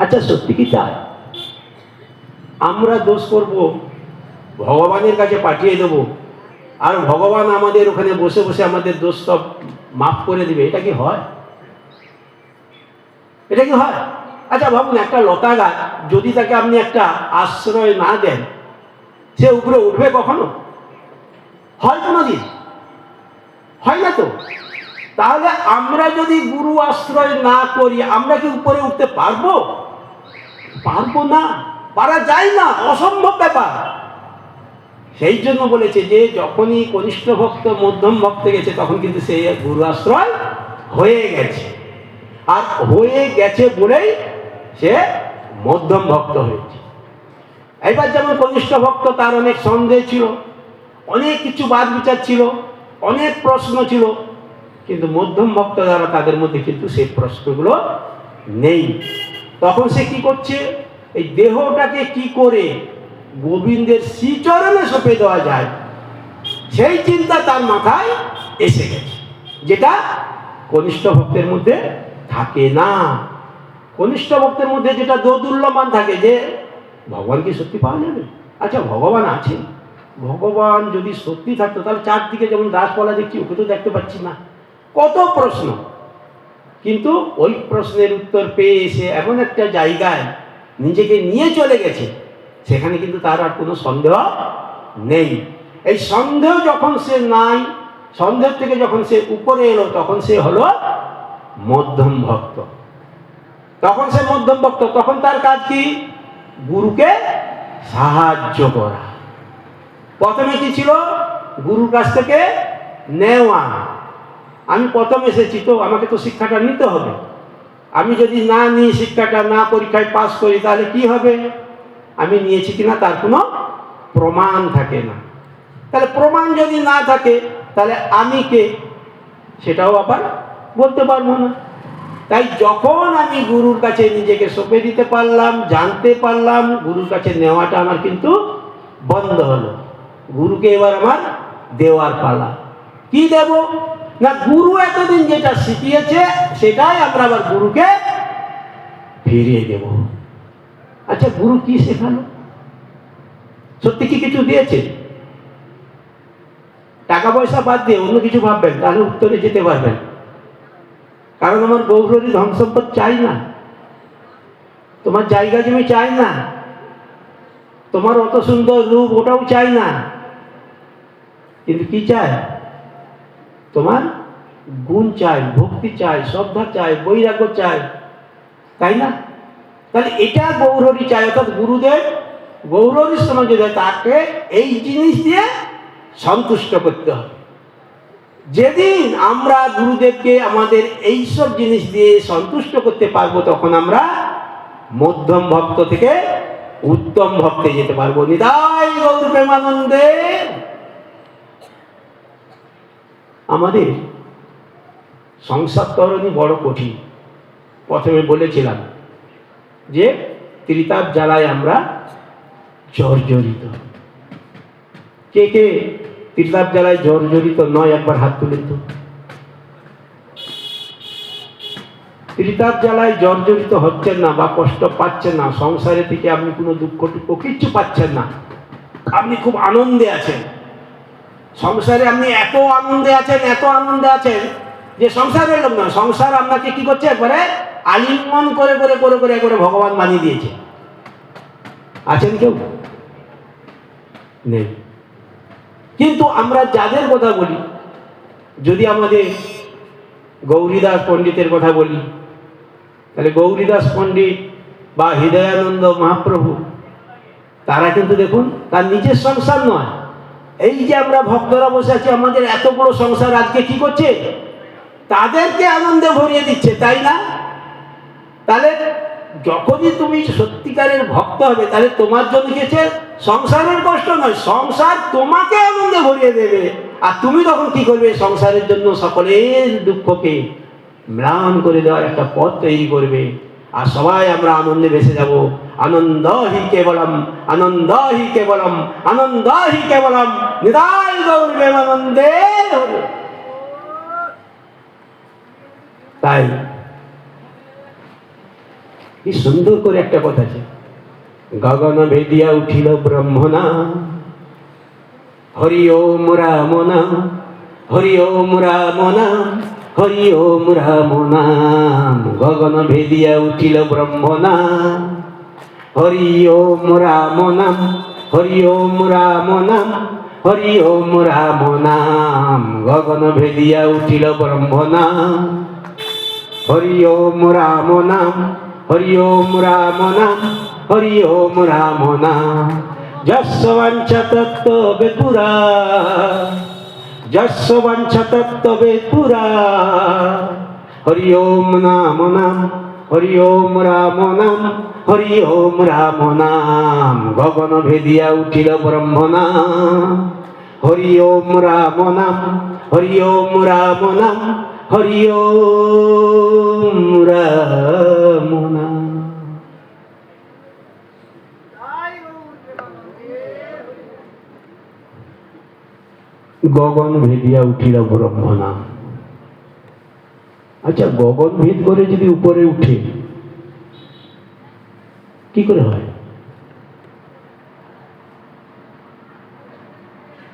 আচ্ছা, সত্যি কি তাই? আমরা দোষ করব, ভগবানের কাছে পাঠিয়ে দেব, আর ভগবান আমাদের ওখানে বসে বসে আমাদের দোষ সব মাফ করে দিবে? এটা কি হয়? এটা কি হয়? আচ্ছা ভাবুন, একটা লতা গাছ যদি তাকে আপনি একটা আশ্রয় না দেন, সে উপরে উঠবে কখনো? হয় কোনোদিন? হয় না তো। তাহলে আমরা যদি গুরু আশ্রয় না করি, আমরা কি উপরে উঠতে পারবো? পারবো না, পারা যায় না, অসম্ভব ব্যাপার। সেই জন্য বলেছে যে যখনই কনিষ্ঠ ভক্ত মধ্যম ভক্ত গেছে, তখন কিন্তু সে গুরু আশ্রয় হয়ে গেছে, আর হয়ে গেছে বলেই সে মধ্যম ভক্ত হয়েছে। এবার যেমন কনিষ্ঠ ভক্ত, তার অনেক সন্দেহ ছিল, অনেক কিছু বাদ বিচার ছিল, অনেক প্রশ্ন ছিল, কিন্তু মধ্যম ভক্ত যারা, তাদের মধ্যে কিন্তু সেই প্রশ্নগুলো নেই। তখন সে কি করছে? এই দেহটাকে কি করে গোবিন্দের শ্রীচরণে সঁপে দেওয়া যায়, সেই চিন্তা তার মাথায় এসে গেছে, যেটা কনিষ্ঠ ভক্তের মধ্যে থাকে না। কনিষ্ঠ ভক্তের মধ্যে যেটা দোদুল্যমান থাকে, যে ভগবান কি সত্যি পাওয়া যাবে? আচ্ছা, ভগবান আছে, ভগবান যদি সত্যি থাকতো তাহলে চারদিকে যেমন গাছপালা দেখছি, ওকে তো দেখতে পাচ্ছি না। কত প্রশ্ন, কিন্তু ওই প্রশ্নের উত্তর পেয়ে এসে এমন একটা জায়গায় নিজেকে নিয়ে চলে গেছে, সেখানে কিন্তু তার আর কোনো সন্দেহ নেই। এই সন্দেহ যখন সে নাই, সন্দেহ থেকে যখন সে উপরে এলো, তখন সে হলো মধ্যম ভক্ত। তখন সে মধ্যম ভক্ত, তখন তার কাজ কি? গুরুকে সাহায্য করা। প্রথমে কি ছিল? গুরুর কাছ থেকে নেওয়া। আমি প্রথম এসেছি, তো আমাকে তো শিক্ষাটা নিতে হবে। আমি যদি না নিই, শিক্ষাটা না পরীক্ষায় পাস করি, তাহলে কি হবে? আমি নিয়েছি কিনা তার কোনো প্রমাণ থাকে না। তাহলে প্রমাণ যদি না থাকে, তাহলে আমি কে সেটাও আবার বলতে পারবো না। তাই যখন আমি গুরুর কাছে নিজেকে সঁপে দিতে পারলাম, জানতে পারলাম, গুরুর কাছে নেওয়াটা আমার কিন্তু বন্ধ হলো। গুরুকে এবার আমার দেওয়ার পালা। কি দেব? না, গুরু এতদিন যেটা শিখিয়েছে, সেটাই আমরা আবার গুরুকে ফিরিয়ে দেব। আচ্ছা, গুরু কি শেখালো? সত্যি কি কিছু দিয়েছে? টাকা পয়সা বাদ দিয়ে অন্য কিছু ভাববেন, তাহলে উত্তরে যেতে পারবেন। কারণ আমার গৌরী ধন সম্পদ চাই না, তোমার জায়গা জমি চাই না, তোমার অত সুন্দর রূপ ওটাও চাই না, কিন্তু কি চাই? তোমার গুণ চাই, ভক্তি চাই, শ্রদ্ধা চাই, বৈরাগ্য চাই, তাই না? তাহলে এটা গৌরী চাই, অর্থাৎ গুরুদেব গৌরীর সময় যদি তাকে এই জিনিস দিয়ে সন্তুষ্ট করতে হবে। যেদিন আমরা গুরুদেবকে আমাদের এইসব জিনিস দিয়ে সন্তুষ্ট করতে পারবো, তখন আমরা মধ্যম ভক্ত থেকে উত্তম ভক্তে যেতে পারবো। নিতাই গৌর প্রেমানন্দে। আমাদের সংসার তরণী বড় কঠিন। প্রথমে বলেছিলাম যে ত্রিতাপ জ্বালায় আমরা জর্জরিত। কে কে ত্রিতাপ জ্বালায় জর্জরিত নয়, একবার হাত তুলেন তো। ত্রিতাপ জ্বালায় জর্জরিত হচ্ছেন না বা কষ্ট পাচ্ছেন না, সংসারে থেকে আপনি কোনো দুঃখ টুক্ষ কিচ্ছু পাচ্ছেন না, আপনি খুব আনন্দে আছেন। সংসারে আপনি এত আনন্দে আছেন, এত আনন্দে আছেন যে সংসারের লোক নয়, সংসার আপনাকে কি করছে? একবারে আলিঙ্গন করে করে করে করে একবারে ভগবান বানিয়ে দিয়েছে। আছেন কেউ? নেই। কিন্তু আমরা যাদের কথা বলি, যদি আমাদের গৌরীদাস পণ্ডিতের কথা বলি, তাহলে গৌরীদাস পণ্ডিত বা হৃদয়ানন্দ মহাপ্রভু, তারা কিন্তু দেখুন, তার নিজের সংসার নয়, এই যে আমরা ভক্তরা বসে আছি, আমাদের এত বড় সংসার আজকে কি করছে? তাদেরকে আনন্দে ভরিয়ে দিচ্ছে, তাই না? তাহলে যখনই তুমি সত্যিকারের ভক্ত হবে, তাহলে তোমার জন্য গেছে সংসারের কষ্ট নয়, সংসার তোমাকে আনন্দে ভরিয়ে দেবে। আর তুমি তখন কি করবে? সংসারের জন্য সকলের দুঃখকে ম্লান করে দেওয়ার একটা পথ তৈরি করবে, আর সবাই আমরা আনন্দে ভেসে যাব। আনন্দ হি কেবলম, আনন্দ হি কেবলম, আনন্দ হি কেবলম, নিতাই গৌর প্রেমানন্দে। তাই কি সুন্দর করে একটা কথা আছে, গগন ভেদিয়া উঠিল ব্রহ্মনা, হরি ওম রাম নাম, হরি ওম রাম নাম, হরি ওম রাম নাম। গগন ভেদিয়া উঠিল ব্রহ্মনা, হরি ওম রাম নাম, হরি ওম রাম নাম, হরি ওম রাম নাম। গগন ভেদিয়া উঠিল ব্রহ্মনা, হরি ওম রাম নাম, হরি ওম রাম নাম, হরি ওম রাম নাম। যস্য বাঞ্ছা তত্ত্বে পুরা, যস্য বাঞ্ছা তত্ত্বে পুরা, হরি ওম নাম নাম, হরি ওম রাম নাম, হরি ওম রাম নাম। গগন ভেদিয়া উঠিল ব্রহ্মনা, হরি ওম রাম নাম, হরি ওম রাম নাম, হরি ওম রাম নাম। গগন ভেদিয়া উঠিল ব্রহ্মনা। আচ্ছা, গগন ভেদ করে যদি উপরে উঠে কি করে হয়?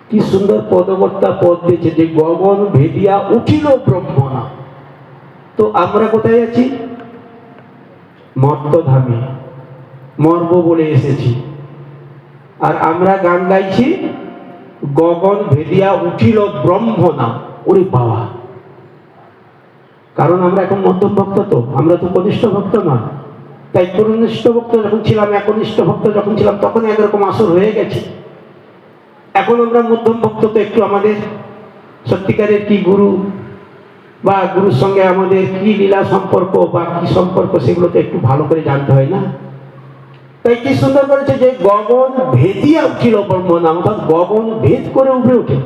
কি সুন্দর পদকর্তা পদ দিয়েছে যে গগন ভেদিয়া উঠিল ব্রহ্মনা। তো আমরা কোথায় আছি? মর্তধামে মর্ব বলে এসেছি, আর আমরা গান গাইছি গগন ভেদিয়া উঠিল ব্রহ্মনা। ওরে বাবা, কারণ আমরা এখন মধ্যম ভক্ত, তো আমরা তো কনিষ্ঠ ভক্ত না। তাই কনিষ্ঠ ভক্ত যখন ছিলাম, একনিষ্ঠ ভক্ত যখন ছিলাম, তখন একরকম আসর হয়ে গেছে। এখন আমরা মধ্যম ভক্ত, তো একটু আমাদের সত্যিকারের কি গুরু বা গুরুর সঙ্গে আমাদের কি লীলা সম্পর্ক বা কি সম্পর্ক, সেগুলো তো একটু ভালো করে জানতে হয় না? তাই কি সুন্দর করেছে যে গগন ভেদিয়া উঠিল ব্রহ্মনা, অর্থাৎ গগন ভেদ করে উপরে উঠে।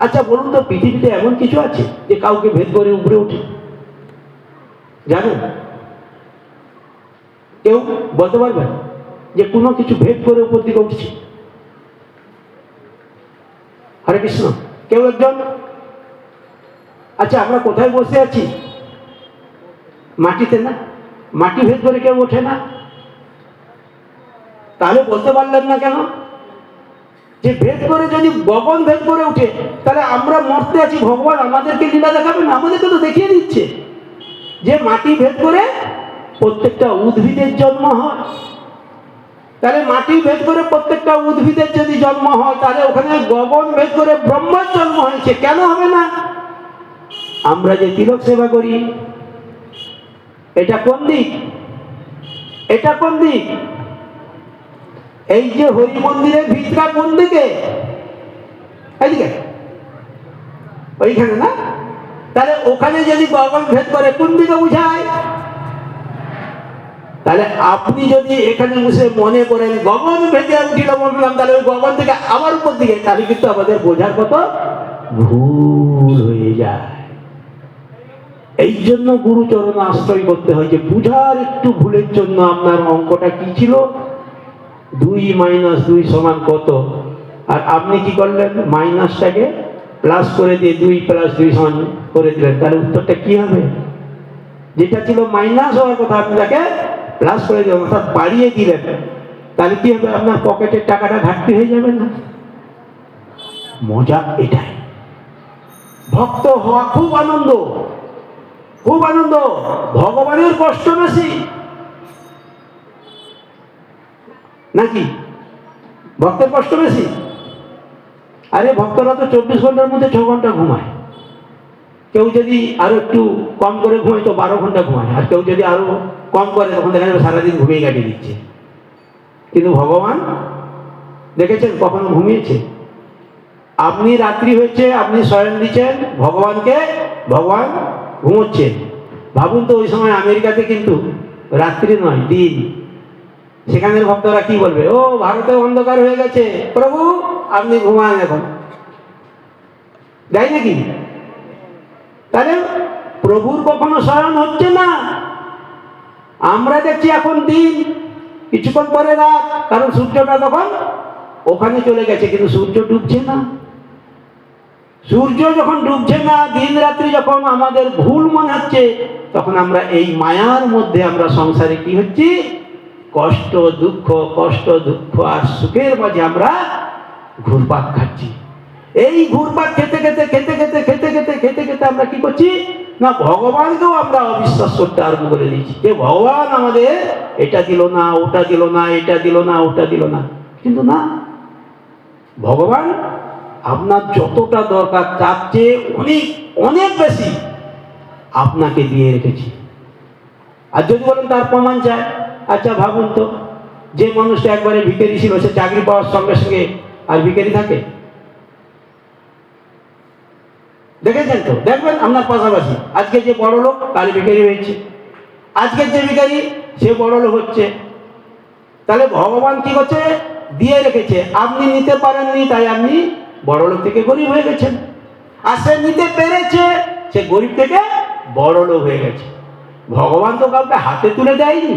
আচ্ছা বলুন তো, পৃথিবীতে এমন কিছু আছে যে কাউকে ভেদ করে উপরে উঠে? জানেন? কেউ বলতে পারবেন যে কোনো কিছু ভেদ করে উপর দিকে উঠছে? হরে কৃষ্ণ, কেউ একজন? আচ্ছা, আমরা কোথায় বসে আছি? মাটিতে না? মাটি ভেদ করে কেউ ওঠে না। তাহলে বলতে পারলেন না কেন যে ভেদ করে যদি গগন ভেদ করে উঠে, তাহলে আমরা মরতে আছি, ভগবান আমাদেরকে লীলা দেখাবে না? আমাদেরকে তো দেখিয়ে দিচ্ছে যে মাটি ভেদ করে প্রত্যেকটা উদ্ভিদের জন্ম হয়। তাহলে মাটি ভেদ করে প্রত্যেকটা উদ্ভিদের যদি জন্ম হয়, তাহলে ওখানে গগন ভেদ করে ব্রহ্মার জন্ম হয়েছে, কেন হবে না? আমরা যে তিলক সেবা করি, এটা কোন দিক? এটা কোন দিক? এই যে হরি মন্দিরের ভিতটা কোন দিকে? এইদিকে, ওইখানে না? তাহলে ওখানে যদি গগন ভেদ করে কোন দিকে বুঝায়? তাহলে আপনি যদি এখানে বসে মনে করেন গগন ভেদে উঠিল বললাম, তাহলে ওই গগন থেকে আবার উপর দিকে, তাহলে কিন্তু আমাদের বোঝার কত ভুল হয়ে যায়। এই জন্য গুরুচরণ আশ্রয় করতে হয়, যে বুঝার একটু ভুলের জন্য আপনার অঙ্কটা কি ছিল, 2 - 2 সমান কত, আর আপনি কি করলেন? মাইনাসটাকে প্লাস করে দিয়ে 2 + 2 সমান করে দিলেন। তাহলে উত্তরটা কি হবে? যেটা ছিল মাইনাস হওয়ার কথা, আপনি তাকে প্লাস করে দিলেন, অর্থাৎ বাড়িয়ে দিলেন। তাহলে কি হবে? আপনার পকেটের টাকাটা ঘাটতি হয়ে যাবে না? মজা এটাই। ভক্ত হওয়া খুব আনন্দ, খুব আনন্দ। ভগবানের কষ্ট বেশি নাকি ভক্তের কষ্ট বেশি? আরে ভক্তরা তো 24 ঘন্টার মধ্যে 6 ঘন্টা ঘুমায়। কেউ যদি আরো একটু কম করে ঘুমায় তো 12 ঘন্টা ঘুমায়, আর কেউ যদি আরো কম করে তখন দেখা যাবে সারাদিন ঘুমিয়ে কাটিয়ে দিচ্ছে। কিন্তু ভগবান দেখেছেন কখনো ঘুমিয়েছে? আপনি রাত্রি হয়েছে, আপনি শয়ন দিচ্ছেন ভগবানকে, ভগবান ঘুমোচ্ছেন। ভাবুন তো, ওই সময় আমেরিকাতে কিন্তু রাত্রি নয়, দিন। সেখানের ভক্তরা কি বলবে? ও ভারতে অন্ধকার হয়ে গেছে, প্রভু আপনি ঘুমান এখন, যাই নাকি? তাহলে প্রভুর কখনো শয়ন হচ্ছে না। আমরা দেখছি এখন দিন, কিছুক্ষণ পরে রাত, কারণ সূর্যটা তখন ওখানে চলে গেছে, কিন্তু সূর্য ডুবছে না। সূর্য যখন ডুবছে না, দিন রাত্রি যখন আমাদের ভুল মনে হচ্ছে, তখন আমরা এই মায়ার মধ্যে আমরা সংসারে কি হচ্ছি, কষ্ট দুঃখ আর সুখের মাঝে আমরা ঘুরপাক খাচ্ছি। এই ঘুরপাক খেতে খেতে আমরা কি করছি না, ভগবানকেও আমরা অবিশ্বাস করতে আরম্ভ করে দিয়েছি যে ভগবান আমাদের এটা দিল না, ওটা দিল না, এটা দিল না, ওটা দিল না। কিন্তু না, ভগবান আপনার যতটা দরকার তার চেয়ে অনেক অনেক বেশি আপনাকে দিয়ে রেখেছি। আর যদি বলেন তার প্রমাণ চায়, আচ্ছা ভাবুন তো, যে মানুষটা একবারে ভিখারি ছিল, সে চাকরি পাওয়ার সঙ্গে সঙ্গে আর ভিখারি থাকে? দেখেছেন তো? দেখবেন আপনার পাশাপাশি আজকে যে বড় লোক কাল ভিখারি হয়েছে, আজকের যে ভিখারি সে বড় লোক হচ্ছে। তাহলে ভগবান কি করছে, দিয়ে রেখেছে, আপনি নিতে পারেননি তাই আপনি বড় লোক থেকে গরিব হয়ে গেছেন। আর সে নিতে পেরেছে, সে গরিব থেকে বড় লোক হয়ে গেছে। ভগবান তো কাউকে হাতে তুলে দেয়নি,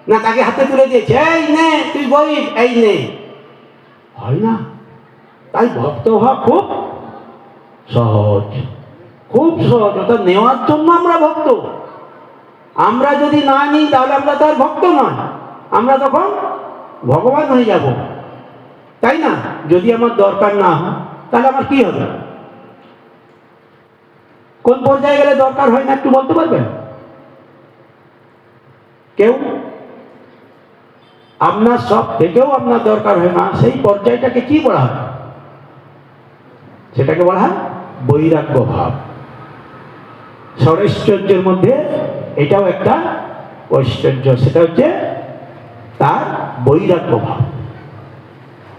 না তাকে হাতে তুলে দিয়েছে, এই নে তুই গরিব, এই নে, হয় না। তাই ভক্ত হওয়া খুব সহজ, খুব সহজ। অর্থাৎ নেওয়ার জন্য আমরা ভক্ত। আমরা যদি না নিই তাহলে আমরা তার ভক্ত নয়, আমরা তখন ভগবান হয়ে যাব, তাই না? যদি আমার দরকার না হয় তাহলে আমার কি হবে? কোন পর্যায়ে গেলে দরকার হয় না একটু বলতে পারবেন কেউ? আপনার সব থেকেও আপনার দরকার হয় না, সেই পর্যায়টাকে কি বলা হয়? সেটাকে বলা হয় বৈরাগ্য ভাব। ষড়ৈশ্বর্যের মধ্যে এটাও একটা ঐশ্বর্য, সেটা হচ্ছে তার বৈরাগ্য ভাব।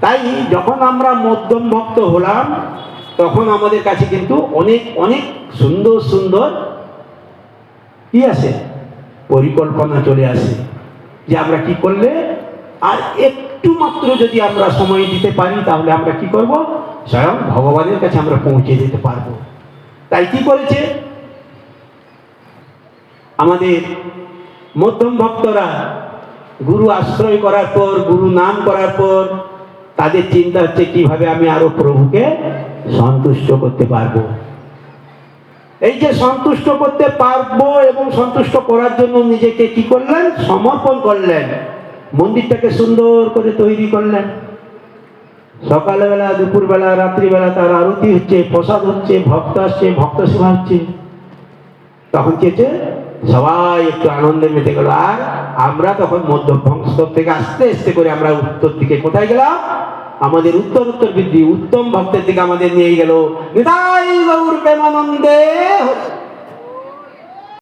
তাই যখন আমরা মধ্যম ভক্ত হলাম, তখন আমাদের কাছে কিন্তু অনেক অনেক সুন্দর সুন্দর কি আসে, পরিকল্পনা চলে আসে, যে আমরা কি করলে আর একটু মাত্র যদি আমরা সময় দিতে পারি, তাহলে আমরা কি করব, স্বয়ং ভগবানের কাছে আমরা পৌঁছে যেতে পারবো। তাই কি করেছে আমাদের মধ্যম ভক্তরা, গুরু আশ্রয় করার পর, গুরু নাম করার পর তাদের চিন্তা হচ্ছে কিভাবে আমি আরো প্রভুকে সন্তুষ্ট করতে পারবো। এই যে সন্তুষ্ট করতে পারবো এবং সন্তুষ্ট করার জন্য নিজেকে কি করলেন, সমর্পণ করলেন। মন্দিরটাকে সুন্দর করে তৈরি করলেন, সকালবেলা, দুপুরবেলা, রাত্রিবেলা তার আরতি হচ্ছে, প্রসাদ হচ্ছে, ভক্ত আসছে, ভক্ত সেবা হচ্ছে। তখন কি হচ্ছে, সবাই একটু আনন্দে মেতে গেল। আর আমরা তখন মধ্যস্থ থেকে আস্তে আস্তে করে আমরা উত্তর দিকে কোথায় গেলাম, আমাদের উত্তর বৃদ্ধি, উত্তম ভক্তের দিকে আমাদের নিয়ে গেল। নিতাই গৌর প্রেমানন্দে।